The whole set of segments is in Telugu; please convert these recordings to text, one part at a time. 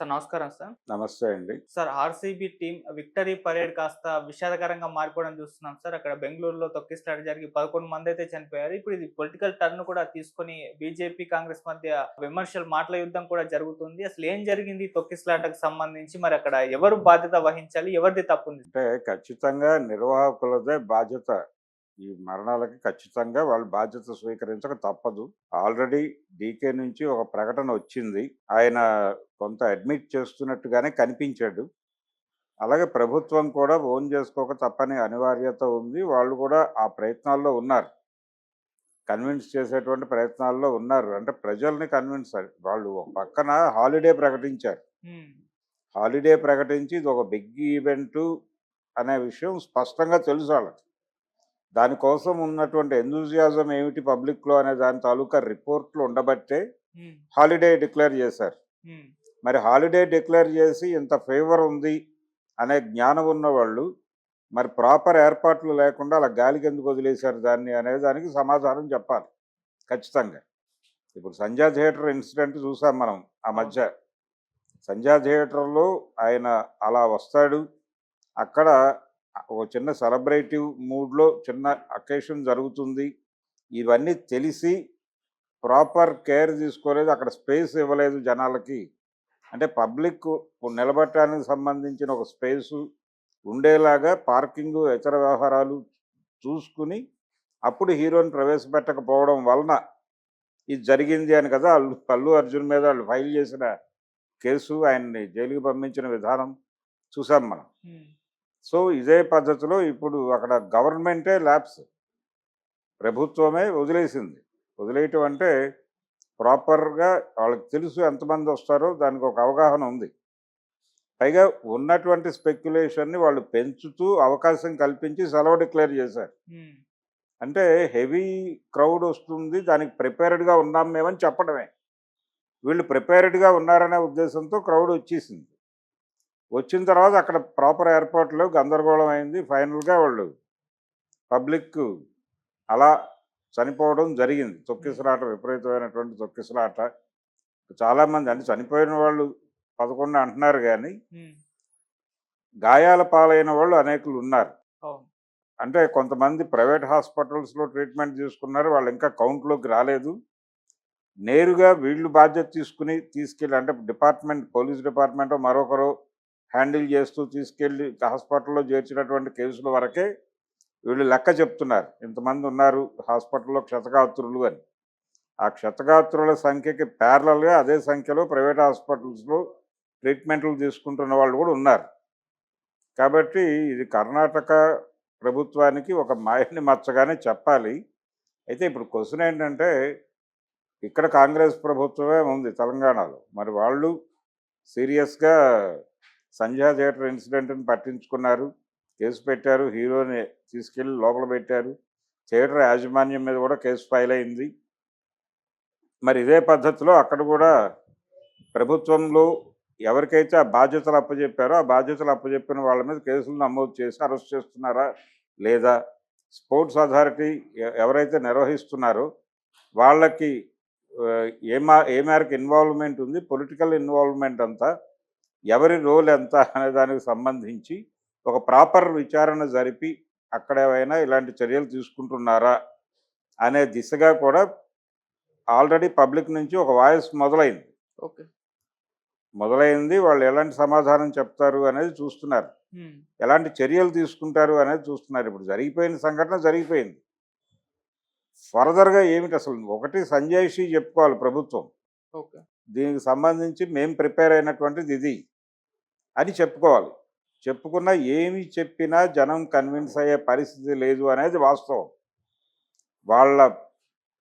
సార్ నమస్కారం సార్. నమస్తే అండి. Sir RCB team victory parade కాస్త విషాదకరంగా మారిపోవడం చూస్తున్నాం సార్. అక్కడ బెంగుళూరులో తొక్కిసలాట జరిగి 11 మందైతే చనిపోయారు. ఇప్పుడు ఇది పొలిటికల్ టర్న్ కూడా తీసుకొని బీజేపీ, కాంగ్రెస్ మధ్య విమర్శలు, మాటల యుద్ధం కూడా జరుగుతుంది. అసలు ఏం జరిగింది ఈ తొక్కిసలాటకు సంబంధించి? మరి అక్కడ ఎవరు బాధ్యత వహించాలి? ఎవరిది తప్పుంది? అంటే ఖచ్చితంగా నిర్వాహకులదే బాధ్యత. ఈ మరణాలకి ఖచ్చితంగా వాళ్ళు బాధ్యత స్వీకరించక తప్పదు. ఆల్రెడీ డీకే నుంచి ఒక ప్రకటన వచ్చింది. ఆయన కొంత అడ్మిట్ చేస్తున్నట్టుగానే కనిపించాడు. అలాగే ప్రభుత్వం కూడా ఓన్ చేసుకోక తప్పని అనివార్యత ఉంది. వాళ్ళు కూడా ఆ ప్రయత్నాల్లో ఉన్నారు. కన్విన్స్ చేసేటువంటి ప్రయత్నాల్లో ఉన్నారు. అంటే ప్రజల్ని కన్విన్స్ వాళ్ళు ఒక పక్కన హాలిడే ప్రకటించారు. హ్మ్. హాలిడే ప్రకటించి ఇది ఒక బిగ్ ఈవెంటు అనే విషయం స్పష్టంగా తెలుసు వాళ్ళకి. దానికోసం ఉన్నటువంటి ఎంథూజియాజం ఏమిటి పబ్లిక్‌లో అనే దాని తాలూకా రిపోర్ట్‌లు ఉండబట్టే హ్మ్. హాలిడే డిక్లేర్ చేశారు. హ్మ్. మరి హాలిడే డిక్లేర్ చేసి ఇంత ఫేవర్ ఉంది అనే జ్ఞానం ఉన్నవాళ్ళు మరి ప్రాపర్ ఏర్పాట్లు లేకుండా అలా గాలికెందుకు వదిలేశారు దాన్ని అనే దానికి సమాధానం చెప్పాలి ఖచ్చితంగా. ఇప్పుడు సంధ్యా థియేటర్ ఇన్సిడెంట్ చూసాం మనం ఆ అవును. మధ్య. సంధ్యా థియేటర్‌లో ఆయన అలా వస్తాడు. అక్కడ ఒక చిన్న సెలబ్రేటివ్ మూడ్‌లో చిన్న అకేషన్ జరుగుతుంది. ఇవన్నీ తెలిసి ప్రాపర్ కేర్ తీసుకోలేదు. అక్కడ స్పేస్ ఇవ్వలేదు జనాలకి. అంటే పబ్లిక్ నిలబడటానికి సంబంధించిన ఒక స్పేసు ఉండేలాగా పార్కింగు, ఇతర వ్యవహారాలు చూసుకుని అప్పుడు హీరోని ప్రవేశపెట్టకపోవడం వలన ఇది జరిగింది అని కదా అల్లు అల్లు అర్జున్ మీద వాళ్ళు ఫైల్ చేసిన కేసు, ఆయన్ని జైలుకి పంపించిన విధానం చూసాం మనం. హ్మ్. సో ఇదే పద్ధతిలో ఇప్పుడు అక్కడ గవర్నమెంటే ల్యాబ్స్ ప్రభుత్వమే వదిలేసింది. వదిలేయటం అంటే ప్రాపర్‌గా వాళ్ళకి తెలుసు ఎంతమంది వస్తారో దానికి ఒక అవగాహన ఉంది. పైగా ఉన్నటువంటి స్పెక్యులేషన్‌ని వాళ్ళు పెంచుతూ అవకాశం కల్పించి సెలవు డిక్లేర్ చేశారు. హ్మ్. అంటే హెవీ క్రౌడ్ వస్తుంది. దానికి ప్రిపేర్డ్‌గా ఉన్నాం మేమని చెప్పడమే. వీళ్ళు ప్రిపేర్డ్‌గా ఉన్నారనే ఉద్దేశంతో క్రౌడ్ వచ్చేసింది. వచ్చిన తర్వాత అక్కడ ప్రాపర్ ఏర్పాట్లు గందరగోళం అయింది. ఫైనల్‌గా వాళ్ళు పబ్లిక్ అలా చనిపోవడం జరిగింది. హ్మ్. తొక్కిసలాట విపరీతమైనటువంటి తొక్కిసలాట. చాలామంది అంటే చనిపోయిన వాళ్ళు 11 అంటున్నారు గానీ, హ్మ్. గాయాల పాలైన వాళ్ళు అనేకులున్నారు. అవును. అంటే కొంతమంది ప్రైవేట్ హాస్పిటల్స్‌లో ట్రీట్మెంట్ తీసుకున్నారు. వాళ్ళు ఇంకా కౌంట్‌లోకి రాలేదు. నేరుగా వీళ్ళు బాధ్యత తీసుకుని తీసుకెళ్ళి అంటే పోలీస్ డిపార్ట్‌మెంటో మరొకరో హ్యాండిల్ చేస్తూ తీసుకెళ్ళి హాస్పిటల్‌లో చేర్చినటువంటి కేసుల వరకే వీళ్ళు లెక్క చెప్తున్నారు. ఇంతమంది ఉన్నారు హాస్పిటల్‌లో క్షతగాత్రులు అని. ఆ క్షతగాత్రుల సంఖ్యకి ప్యారలల్‌గా అదే సంఖ్యలో ప్రైవేట్ హాస్పిటల్స్‌లో ట్రీట్మెంట్లు తీసుకుంటున్న వాళ్ళు కూడా ఉన్నారు. కాబట్టి ఇది కర్ణాటక ప్రభుత్వానికి ఒక మాయని మచ్చగానే చెప్పాలి. అయితే ఇప్పుడు క్వెషన్ ఏంటంటే ఇక్కడ కాంగ్రెస్ ప్రభుత్వమే ఉంది తెలంగాణలో. మరి వాళ్ళు సీరియస్‌గా సంధ్యా థియేటర్ ఇన్సిడెంట్‌ని పట్టించుకున్నారు. కేసు పెట్టారు. హీరోని తీసుకెళ్ళి లోపల పెట్టారు. థియేటర్ యాజమాన్యం మీద కూడా కేసు ఫైల్ అయింది. మరి ఇదే పద్ధతిలో అక్కడ కూడా ప్రభుత్వంలో ఎవరికైతే ఆ బాధ్యతలు అప్పజెప్పారో, ఆ బాధ్యతలు అప్పజెప్పిన వాళ్ళ మీద కేసులు నమోదు చేసి అరెస్ట్ చేస్తున్నారా? లేదా? స్పోర్ట్స్ అథారిటీ ఎవరైతే నిర్వహిస్తున్నారో వాళ్ళకి ఏ మేరకు ఇన్వాల్వ్‌మెంట్ ఉంది? పొలిటికల్ ఇన్వాల్వ్‌మెంట్ ఎంత? ఎవరి రోల్ ఎంత? అనే దానికి సంబంధించి ఒక ప్రాపర్ విచారణ జరిపి అక్కడ ఏమైనా ఇలాంటి చర్యలు తీసుకుంటున్నారా? అనే దిశగా కూడా ఆల్రెడీ పబ్లిక్ నుంచి ఒక వాయిస్ మొదలైంది. ఓకే. మొదలైంది. వాళ్ళు ఎలాంటి సమాధానం చెప్తారు అనేది చూస్తున్నారు. హ్మ్. ఎలాంటి చర్యలు తీసుకుంటారు అనేది చూస్తున్నారు. ఇప్పుడు జరిగిపోయిన సంఘటన జరిగిపోయింది. ఫర్దర్‌గా ఏమిటి అసలు? ఒకటి సంజాయిషీ చెప్పుకోవాలి ప్రభుత్వం. ఓకే. దీనికి సంబంధించి మేము ప్రిపేర్ అయినటువంటిది ఇది అని చెప్పుకోవాలి. చెప్పుకున్నా ఏమి చెప్పినా జనం కన్విన్స్ అయ్యే పరిస్థితి లేదు అనేది వాస్తవం. వాళ్ళ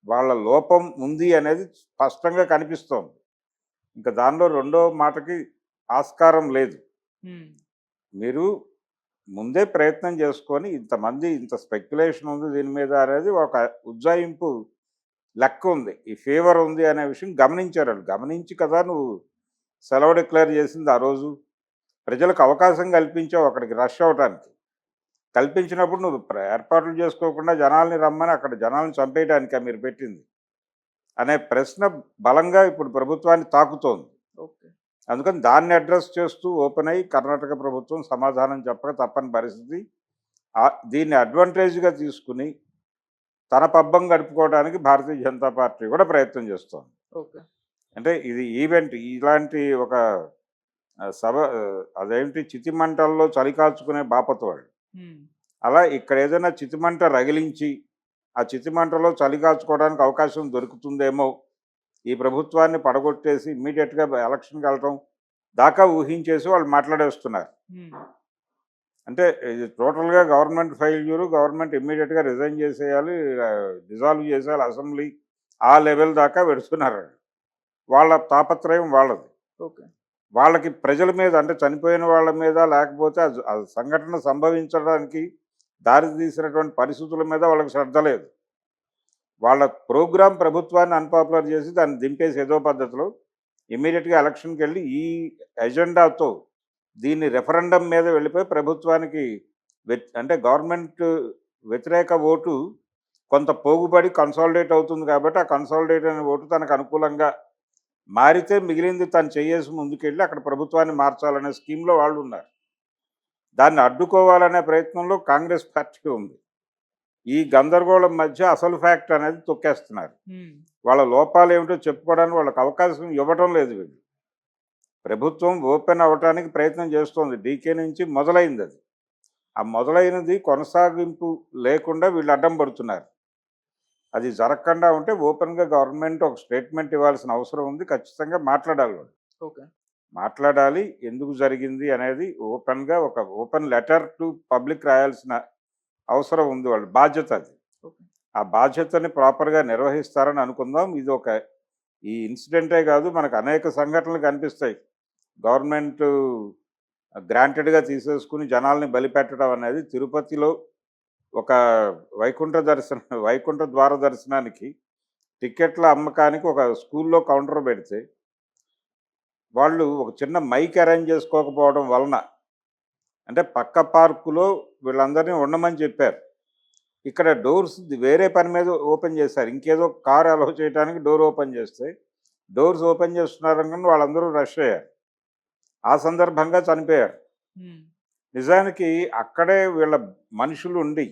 వాళ్ళ లోపం ఉంది అనేది స్పష్టంగా కనిపిస్తోంది. ఇంక దానిలో రెండో మాటకి ఆస్కారం లేదు. హ్మ్. మీరు ముందే ప్రయత్నం చేసుకొని ఇంతమంది ఇంత స్పెక్యులేషన్ ఉంది దీని మీద అనేది ఒక ఉజ్జాయింపు లెక్క ఉంది. ఈ ఫీవర్ ఉంది అనే విషయం గమనించారు ఆళ్ళు. గమనించి కదా నువ్వు సెలవు డిక్లేర్ చేసింది ఆ రోజు. ప్రజలకు అవకాశం కల్పించావు అక్కడికి రష్ అవ్వటానికి. కల్పించినప్పుడు నువ్వు ఏర్పాట్లు చేసుకోకుండా జనాల్ని రమ్మని అక్కడ జనాల్ని చంపేయడానికా మీరు పెట్టింది? అనే ప్రశ్న బలంగా ఇప్పుడు ప్రభుత్వాన్ని తాకుతోంది. ఓకే. అందుకని దాన్ని అడ్రస్ చేస్తూ ఓపెన్ అయ్యి కర్ణాటక ప్రభుత్వం సమాధానం చెప్పక తప్పని పరిస్థితి. దీన్ని అడ్వాంటేజ్గా తీసుకుని తన పబ్బం గడుపుకోవడానికి భారతీయ జనతా పార్టీ కూడా ప్రయత్నం చేస్తోంది. ఓకే. అంటే ఇది ఈవెంట్ ఇలాంటి ఒక సభ అదేంటి చితిమంటల్లో చలి కాచుకునే బాపతు వాళ్ళు. అలా ఇక్కడ ఏదైనా చితిమంట రగిలించి ఆ చితిమంటలో చలి కాచుకోవడానికి అవకాశం దొరుకుతుందేమో, ఈ ప్రభుత్వాన్ని పడగొట్టేసి ఇమ్మీడియట్గా ఎలక్షన్కి వెళ్ళటం దాకా ఊహించేసి వాళ్ళు మాట్లాడేస్తున్నారు. అంటే ఇది టోటల్గా గవర్నమెంట్ ఫెయిల్యూరు, గవర్నమెంట్ ఇమ్మీడియట్గా రిజైన్ చేసేయాలి, డిజాల్వ్ చేసేయాలి అసెంబ్లీ, ఆ లెవెల్ దాకా పెడుతున్నారు. వాళ్ళ తాపత్రయం వాళ్ళది. ఓకే. వాళ్ళకి ప్రజల మీద అంటే చనిపోయిన వాళ్ళ మీద లేకపోతే ఆ సంఘటన సంభవించడానికి దారి తీసినటువంటి పరిస్థితుల మీద వాళ్ళకి శ్రద్ధ లేదు. వాళ్ళ ప్రోగ్రాం ప్రభుత్వాన్ని అన్పాపులర్ చేసి దాన్ని దింపేసి ఏదో పద్ధతిలో ఇమ్మీడియట్గా ఎలక్షన్కి వెళ్ళి ఈ ఎజెండాతో దీన్ని రెఫరెండం మీద వెళ్ళిపోయి ప్రభుత్వానికి అంటే గవర్నమెంట్ వ్యతిరేక ఓటు కొంత పోగుబడి కన్సాలిడేట్ అవుతుంది కాబట్టి ఆ కన్సాలిడేట్ అనే ఓటు తనకు అనుకూలంగా మారితే మిగిలింది తను చేయేసి ముందుకెళ్ళి అక్కడ ప్రభుత్వాన్ని మార్చాలనే స్కీమ్లో వాళ్ళు ఉన్నారు. దాన్ని అడ్డుకోవాలనే ప్రయత్నంలో కాంగ్రెస్ పార్టీ ఉంది. ఈ గందరగోళం మధ్య అసలు ఫ్యాక్ట్ అనేది తొక్కేస్తున్నారు. వాళ్ళ లోపాలు ఏమిటో చెప్పుకోవడానికి వాళ్ళకి అవకాశం ఇవ్వటం లేదు. వీళ్ళు ప్రభుత్వం ఓపెన్ అవ్వటానికి ప్రయత్నం చేస్తోంది. డీకే నుంచి మొదలైంది అది. ఆ మొదలైనది కొనసాగింపు లేకుండా వీళ్ళు అడ్డం పడుతున్నారు. అది జరగకుండా ఉంటే ఓపెన్గా గవర్నమెంట్ ఒక స్టేట్మెంట్ ఇవ్వాల్సిన అవసరం ఉంది. ఖచ్చితంగా మాట్లాడాలి వాళ్ళు. ఓకే. మాట్లాడాలి, ఎందుకు జరిగింది అనేది ఓపెన్గా ఒక ఓపెన్ లెటర్ టు పబ్లిక్ రాయాల్సిన అవసరం ఉంది. వాళ్ళు బాధ్యత అది. ఆ బాధ్యతని ప్రాపర్గా నిర్వహిస్తారని అనుకుందాం. ఇది ఒక ఈ ఇన్సిడెంటే కాదు, మనకు అనేక సంఘటనలు కనిపిస్తాయి. గవర్నమెంట్ గ్రాంటెడ్గా తీసేసుకుని జనాల్ని బలిపెట్టడం అనేది. తిరుపతిలో ఒక వైకుంఠ ద్వార దర్శనానికి టికెట్ల అమ్మకానికి ఒక స్కూల్లో కౌంటర్ పెడితే వాళ్ళు ఒక చిన్న మైక్ అరేంజ్ చేసుకోకపోవడం వలన, అంటే పక్క పార్కులో వీళ్ళందరినీ ఉండమని చెప్పారు, ఇక్కడ డోర్స్ వేరే పని మీద ఓపెన్ చేశారు. ఇంకేదో కార్ అలౌ చేయడానికి డోర్ ఓపెన్ చేస్తే డోర్స్ ఓపెన్ చేస్తున్నారని వాళ్ళందరూ రష్ అయ్యారు. ఆ సందర్భంగా చనిపోయారు. నిజానికి అక్కడే వీళ్ళ మనుషులు ఉండి,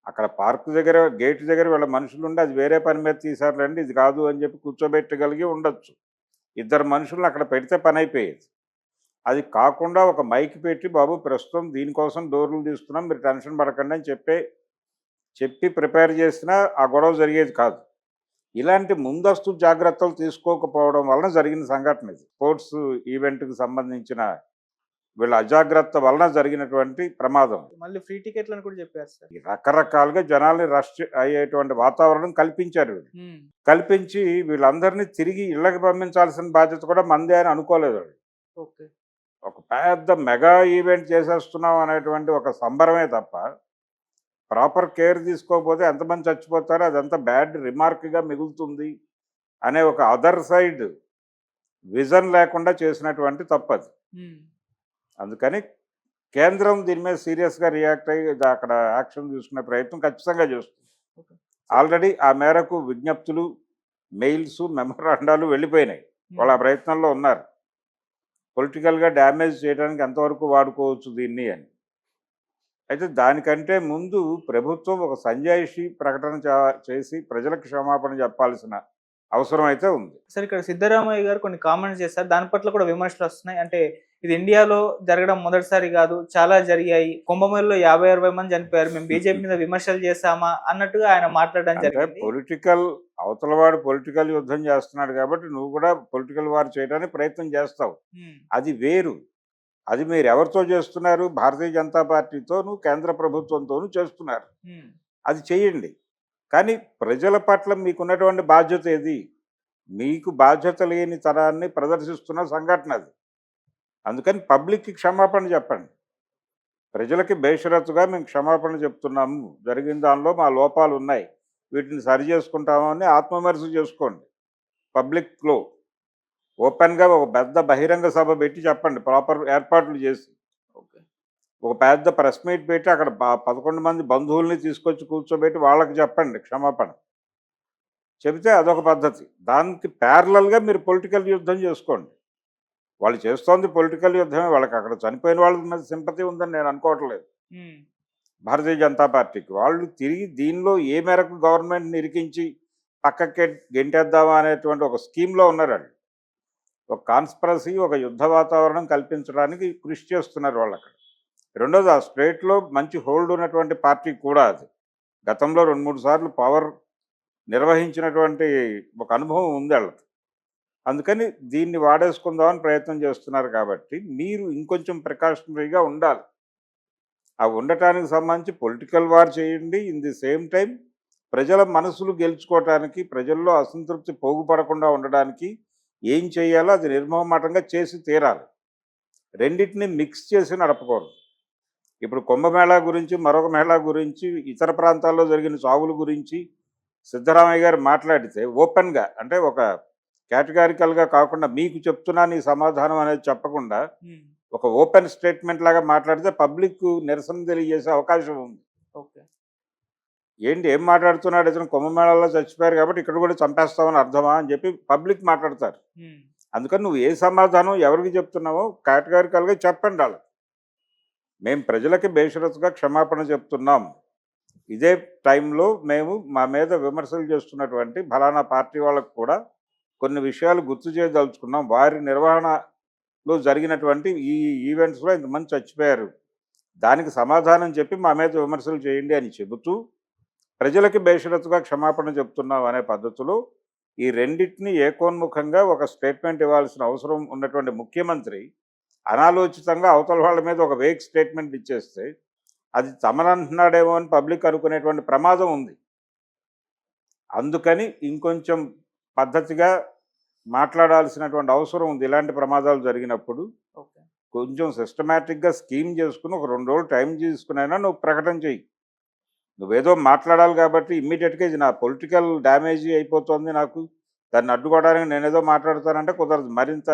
అక్కడ పార్కు దగ్గర గేట్ దగ్గర వీళ్ళ మనుషులు ఉండి అది వేరే పని మీద తీశారులేండి, ఇది కాదు అని చెప్పి కూర్చోబెట్టగలిగి ఉండొచ్చు. ఇద్దరు మనుషులను అక్కడ పెడితే పని అయిపోయేది. అది కాకుండా ఒక మైక్ పెట్టి, బాబు ప్రస్తుతం దీనికోసం డోర్లు తీస్తున్నాం, మీరు టెన్షన్ పడకండి అని చెప్పి ప్రిపేర్ చేసినా ఆ గొడవ జరిగేది కాదు. ఇలాంటి ముందస్తు జాగ్రత్తలు తీసుకోకపోవడం వలన జరిగిన సంఘటన ఇది. స్పోర్ట్స్ ఈవెంట్కి సంబంధించిన వీళ్ళ అజాగ్రత్త వలన జరిగినటువంటి ప్రమాదం. మళ్ళీ ఫ్రీ టికెట్లను కూడా చెప్పారు సార్. రకరకాలుగా జనాల్ని రష్ అయ్యేటువంటి వాతావరణం కల్పించారు. కల్పించి వీళ్ళందరినీ తిరిగి ఇళ్ళకి పంపించాల్సిన బాధ్యత కూడా మందే అని అనుకోలేదు. ఓకే. ఒక పెద్ద మెగా ఈవెంట్ చేసేస్తున్నాం అనేటువంటి ఒక సంబరమే తప్ప ప్రాపర్ కేర్ తీసుకోకపోతే ఎంతమంది చచ్చిపోతారో అదంతా బ్యాడ్ రిమార్క్గా మిగులుతుంది అనే ఒక అదర్ సైడ్ విజన్ లేకుండా చేసినటువంటి తప్పది. అందుకని కేంద్రం దీని మీద సీరియస్గా రియాక్ట్ అయ్యి అక్కడ యాక్షన్ తీసుకునే ప్రయత్నం ఖచ్చితంగా చేస్తుంది. ఆల్రెడీ ఆ మేరకు విజ్ఞప్తులు, మెయిల్స్, మెమోరాండాలు వెళ్ళిపోయినాయి. వాళ్ళు ఆ ప్రయత్నంలో ఉన్నారు. పొలిటికల్గా డ్యామేజ్ చేయడానికి ఎంతవరకు వాడుకోవచ్చు దీన్ని అని. అయితే దానికంటే ముందు ప్రభుత్వం ఒక సంజాయిషీ ప్రకటన చేసి ప్రజలకు క్షమాపణ చెప్పాల్సిన అవసరం అయితే ఉంది. సార్, ఇక్కడ సిద్ధరామయ్య గారు కొన్ని కామెంట్స్ చేశారు. దాని పట్ల కూడా విమర్శలు వస్తున్నాయి. అంటే ఇది ఇండియాలో జరగడం మొదటిసారి కాదు, చాలా జరిగాయి. కుంభమేళలో 50-60 మంది చనిపోయారు, మేము బీజేపీ మీద విమర్శలు చేశామా అన్నట్టుగా ఆయన మాట్లాడడం జరిగింది. అవతలవాడు పొలిటికల్ యుద్ధం చేస్తున్నాడు కాబట్టి నువ్వు కూడా పొలిటికల్ వార్ చేయడానికి ప్రయత్నం చేస్తావు. అది వేరు. అది మీరు ఎవరితో చేస్తున్నారు? భారతీయ జనతా పార్టీతోనూ కేంద్ర ప్రభుత్వంతోనూ చేస్తున్నారు. అది చేయండి. కానీ ప్రజల పట్ల మీకున్నటువంటి బాధ్యత ఏది? మీకు బాధ్యత లేని తనాన్ని ప్రదర్శిస్తున్న సంఘటన అది. అందుకని పబ్లిక్కి క్షమాపణ చెప్పండి. ప్రజలకి బేషరతుగా మేము క్షమాపణ చెప్తున్నాము, జరిగిన దానిలో మా లోపాలు ఉన్నాయి, వీటిని సరి చేసుకుంటామని ఆత్మవిమర్శ చేసుకోండి. పబ్లిక్లో ఓపెన్గా ఒక పెద్ద బహిరంగ సభ పెట్టి చెప్పండి, ప్రాపర్ ఏర్పాట్లు చేసి. ఒక పెద్ద ప్రెస్ మీట్ పెట్టి అక్కడ 11 మంది బంధువుల్ని తీసుకొచ్చి కూర్చోబెట్టి వాళ్ళకి చెప్పండి క్షమాపణ. చెబితే అదొక పద్ధతి. దానికి ప్యారలల్గా మీరు పొలిటికల్ యుద్ధం చేసుకోండి. వాళ్ళు చేస్తోంది పొలిటికల్ యుద్ధమే. వాళ్ళకి అక్కడ చనిపోయిన వాళ్ళ మీద సింపతి ఉందని నేను అనుకోవట్లేదు ఉమ్, భారతీయ జనతా పార్టీకి. వాళ్ళు తిరిగి దీనిలో ఏ మేరకు గవర్నమెంట్‌ని ఇరికించి పక్కకి గెంటేద్దామా అనేటువంటి ఒక స్కీమ్‌లో ఉన్నారు వాళ్ళు. ఒక కాన్స్పిరసీ, ఒక యుద్ధ వాతావరణం కల్పించడానికి కృషి చేస్తున్నారు వాళ్ళక్కడ. రెండోది ఆ స్టేట్‌లో మంచి హోల్డ్ ఉన్నటువంటి పార్టీ కూడా అది. గతంలో 2, 3 సార్లు పవర్ నిర్వహించినటువంటి ఒక అనుభవం ఉంది ఆళ్ళకి. అందుకని దీన్ని వాడేసుకుందామని ప్రయత్నం చేస్తున్నారు కాబట్టి, మీరు ఇంకొంచెం ప్రికాషనరీగా ఉండాలి. ఆ ఉండటానికి సంబంధించి పొలిటికల్ వార్ చేయండి. ఇన్ ది సేమ్ టైమ్ ప్రజల మనసులు గెలుచుకోవటానికి, ప్రజల్లో అసంతృప్తి పోగుపడకుండా ఉండడానికి ఏం చేయాలో అది నిర్మోహమాటంగా చేసి తీరాలి. రెండిటిని మిక్స్ చేసి నడపకూడదు. ఇప్పుడు కుంభమేళా గురించి, మరొక మేళా గురించి, ఇతర ప్రాంతాల్లో జరిగిన చావుల గురించి సిద్ధరామయ్య గారు మాట్లాడితే ఓపెన్‌గా, అంటే ఒక కేటగారికల్‌గా కాకుండా మీకు చెప్తున్నాను ఈ సమాధానం అనేది చెప్పకుండా ఉమ్, ఒక ఓపెన్ స్టేట్మెంట్ లాగా మాట్లాడితే పబ్లిక్ నిరసన తెలియజేసే అవకాశం ఉంది. ఓకే. ఏంటి ఏం మాట్లాడుతున్నాడు ఇతను, కుంభమేళాలో చచ్చిపోయారు కాబట్టి ఇక్కడ కూడా చంపేస్తామని అర్థమా అని చెప్పి పబ్లిక్ మాట్లాడతారు. ఉమ్, అందుకని నువ్వు ఏ సమాధానం ఎవరికి చెప్తున్నావో కేటగారికల్‌గా చెప్పండి ఆళ్ళకి. మేము ప్రజలకి బేషరతుగా క్షమాపణ చెప్తున్నాం. ఇదే టైంలో మేము మా మీద విమర్శలు చేస్తున్నటువంటి ఫలానా పార్టీ వాళ్ళకు కూడా కొన్ని విషయాలు గుర్తు చేయదలుచుకున్నాం. వారి నిర్వహణలో జరిగినటువంటి ఈ ఈవెంట్స్‌లో ఇంతమంది చచ్చిపోయారు. దానికి సమాధానం చెప్పి మా మీద విమర్శలు చేయండి అని చెబుతూ, ప్రజలకి బేషరతుగా క్షమాపణ చెప్తున్నాం అనే పద్ధతిలో ఈ రెండిటిని ఏకోన్ముఖంగా ఒక స్టేట్మెంట్ ఇవ్వాల్సిన అవసరం ఉన్నటువంటి ముఖ్యమంత్రి అనాలోచితంగా అవతల వాళ్ళ మీద ఒక వేగ్ స్టేట్మెంట్ ఇచ్చేస్తే అది తమనంటున్నాడేమో అని పబ్లిక్ అనుకునేటువంటి ప్రమాదం ఉంది. అందుకని ఇంకొంచెం పద్ధతిగా మాట్లాడాల్సినటువంటి అవసరం ఉంది. ఇలాంటి ప్రమాదాలు జరిగినప్పుడు ఓకే. కొంచెం సిస్టమాటిక్‌గా స్కీమ్ చేసుకొని ఒక 2 రోజులు టైం తీసుకునైనా నువ్వు ప్రకటన చెయ్యి. నువ్వేదో మాట్లాడాలి కాబట్టి ఇమ్మీడియేట్‌గా ఇది నా పొలిటికల్ డ్యామేజీ అయిపోతుంది నాకు, దాన్ని అడ్డుకోవడానికి నేనేదో మాట్లాడతానంటే కుదరదు. మరింత